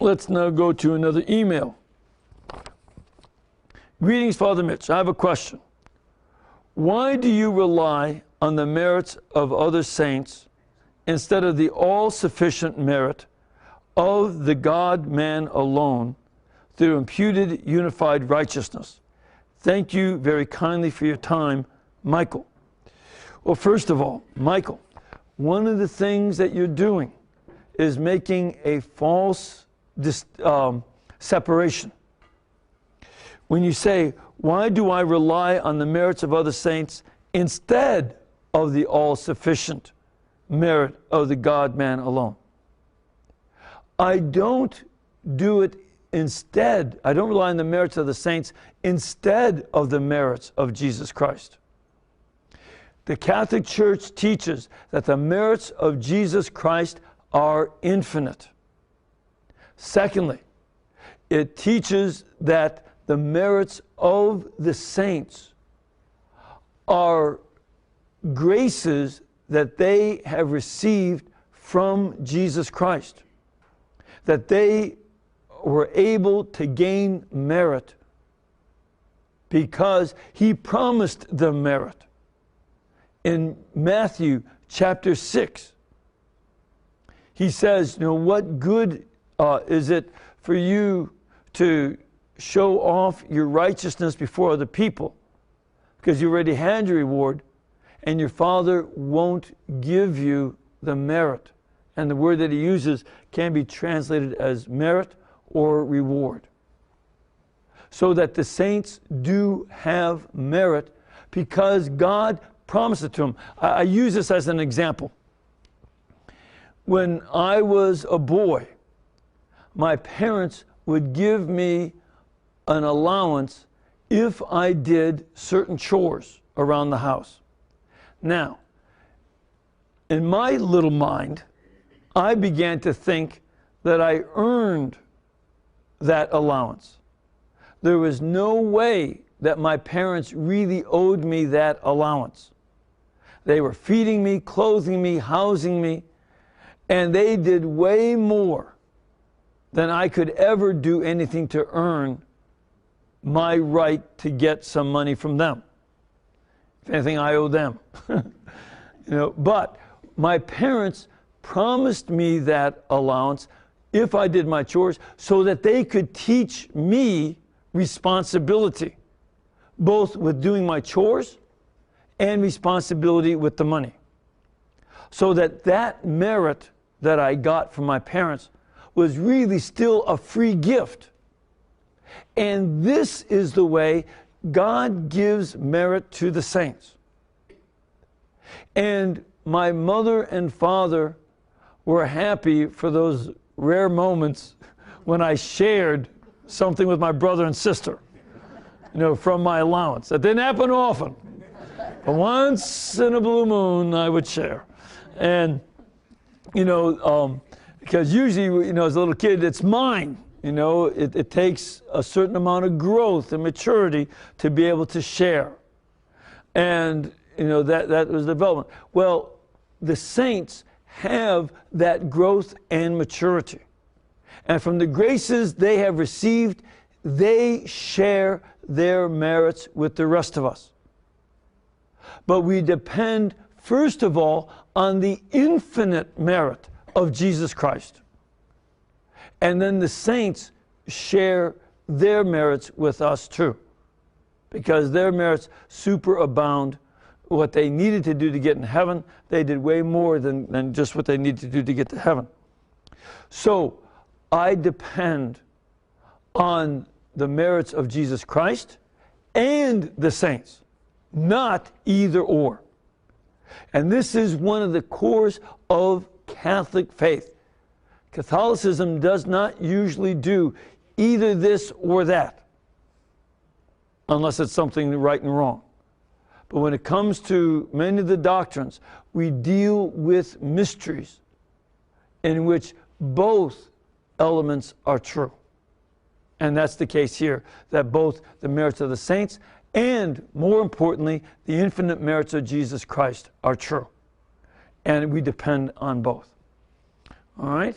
Let's now go to another email. Greetings, Father Mitch. I have a question. Why do you rely on the merits of other saints instead of the all-sufficient merit of the God-man alone through imputed unified righteousness? Thank you very kindly for your time, Michael. Well, first of all, Michael, one of the things that you're doing is making a false separation. When you say, why do I rely on the merits of other saints instead of the all-sufficient merit of the God-man alone? I don't do it instead. I don't rely on the merits of the saints instead of the merits of Jesus Christ. The Catholic Church teaches that the merits of Jesus Christ are infinite. Secondly, it teaches that the merits of the saints are graces that they have received from Jesus Christ, that they were able to gain merit because he promised them merit. In Matthew chapter 6, he says, what good is it for you to show off your righteousness before other people? Because you already had your reward, and your Father won't give you the merit. And the word that he uses can be translated as merit or reward. So that the saints do have merit because God promised it to them. I use this as an example. When I was a boy, my parents would give me an allowance if I did certain chores around the house. Now, in my little mind, I began to think that I earned that allowance. There was no way that my parents really owed me that allowance. They were feeding me, clothing me, housing me, and they did way more than I could ever do anything to earn my right to get some money from them. If anything, I owe them. But my parents promised me that allowance if I did my chores so that they could teach me responsibility, both with doing my chores and responsibility with the money. So that merit that I got from my parents was really still a free gift. And this is the way God gives merit to the saints. And my mother and father were happy for those rare moments when I shared something with my brother and sister, from my allowance. That didn't happen often. But once in a blue moon, I would share. And, because usually, as a little kid, it's mine. It takes a certain amount of growth and maturity to be able to share. And, that was development. Well, the saints have that growth and maturity. And from the graces they have received, they share their merits with the rest of us. But we depend, first of all, on the infinite merit of Jesus Christ. And then the saints share their merits with us too, because their merits superabound what they needed to do to get in heaven. They did way more than just what they needed to do to get to heaven. So I depend on the merits of Jesus Christ and the saints, not either or. And this is one of the cores of Catholic faith. Catholicism does not usually do either this or that, unless it's something right and wrong. But when it comes to many of the doctrines, we deal with mysteries in which both elements are true. And that's the case here, that both the merits of the saints and, more importantly, the infinite merits of Jesus Christ are true. And we depend on both. All right?